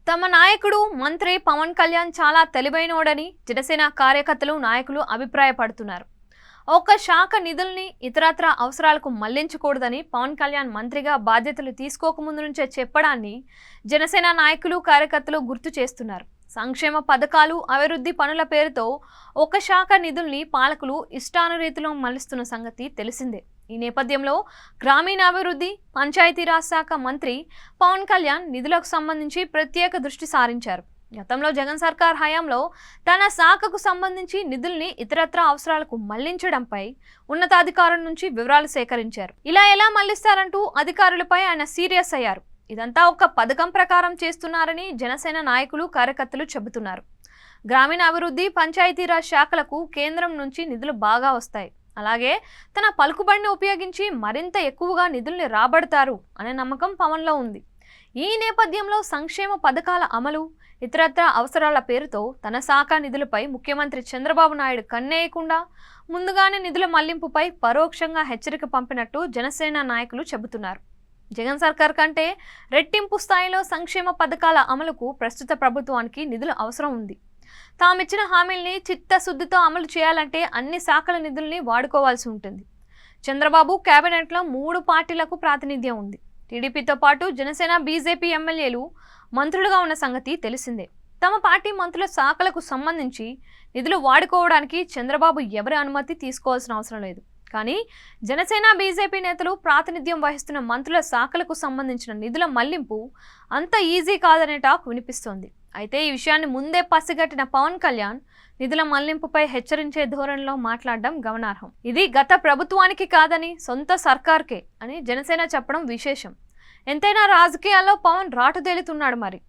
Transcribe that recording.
తమ నాయకుడు మంత్రి పవన్ కళ్యాణ్ చాలా తెలివైనోడని జనసేన కార్యకర్తలు నాయకులు అభిప్రాయపడుతున్నారు. ఒక శాఖ నిధుల్ని ఇతరత్ర అవసరాలకు మళ్లించకూడదని పవన్ కళ్యాణ్ మంత్రిగా బాధ్యతలు తీసుకోకముందు నుంచే చెప్పడాన్ని జనసేన నాయకులు కార్యకర్తలు గుర్తు చేస్తున్నారు. సంక్షేమ పథకాలు అభివృద్ధి పనుల పేరుతో ఒక శాఖ నిధుల్ని పాలకులు ఇష్టానురీతిలో మళ్లిస్తున్న సంగతి తెలిసిందే. ఈ నేపథ్యంలో గ్రామీణాభివృద్ధి పంచాయతీరాజ్ శాఖ మంత్రి పవన్ కళ్యాణ్ నిధులకు సంబంధించి ప్రత్యేక దృష్టి సారించారు. గతంలో జగన్ సర్కార్ హయాంలో తన శాఖకు సంబంధించి నిధుల్ని ఇతరత్ర అవసరాలకు మళ్లించడంపై ఉన్నతాధికారుల నుంచి వివరాలు సేకరించారు. ఇలా ఎలా మళ్లిస్తారంటూ అధికారులపై ఆయన సీరియస్ అయ్యారు. ఇదంతా ఒక పథకం ప్రకారం చేస్తున్నారని జనసేన నాయకులు కార్యకర్తలు చెబుతున్నారు. గ్రామీణాభివృద్ధి పంచాయతీరాజ్ శాఖలకు కేంద్రం నుంచి నిధులు బాగా వస్తాయి. అలాగే తన పలుకుబడిని ఉపయోగించి మరింత ఎక్కువగా నిధుల్ని రాబడతారు అనే నమ్మకం పవన్లో ఉంది. ఈ నేపథ్యంలో సంక్షేమ పథకాల అమలు ఇతరత్ర అవసరాల పేరుతో తన శాఖ నిధులపై ముఖ్యమంత్రి చంద్రబాబు నాయుడు కన్నేయకుండా ముందుగానే నిధుల మళ్లింపుపై పరోక్షంగా హెచ్చరిక పంపినట్టు జనసేన నాయకులు చెబుతున్నారు. జగన్ సర్కార్ కంటే రెట్టింపు స్థాయిలో సంక్షేమ పథకాల అమలుకు ప్రస్తుత ప్రభుత్వానికి నిధులు అవసరం ఉంది. తామిచ్చిన హామీల్ని చిత్తశుద్ధితో అమలు చేయాలంటే అన్ని శాఖల నిధుల్ని వాడుకోవాల్సి ఉంటుంది. చంద్రబాబు కేబినెట్లో 3 పార్టీలకు ప్రాతినిధ్యం ఉంది. టీడీపీతో పాటు జనసేన బీజేపీ ఎమ్మెల్యేలు మంత్రులుగా ఉన్న సంగతి తెలిసిందే. తమ పార్టీ మంత్రుల శాఖలకు సంబంధించి నిధులు వాడుకోవడానికి చంద్రబాబు ఎవరి అనుమతి తీసుకోవాల్సిన అవసరం లేదు. కానీ జనసేన బీజేపీ నేతలు ప్రాతినిధ్యం వహిస్తున్న మంత్రుల శాఖలకు సంబంధించిన నిధుల మళ్లింపు అంత ఈజీ కాదనే టాక్ వినిపిస్తోంది. అయితే ఈ విషయాన్ని ముందే పసిగట్టిన పవన్ కళ్యాణ్ నిధుల మళ్లింపుపై హెచ్చరించే ధోరణిలో మాట్లాడడం గమనార్హం. ఇది గత ప్రభుత్వానికి కాదని సొంత సర్కార్కే అని జనసేన చెప్పడం విశేషం. ఎంతైనా రాజకీయాల్లో పవన్ రాటుదేలుతున్నాడు మరి.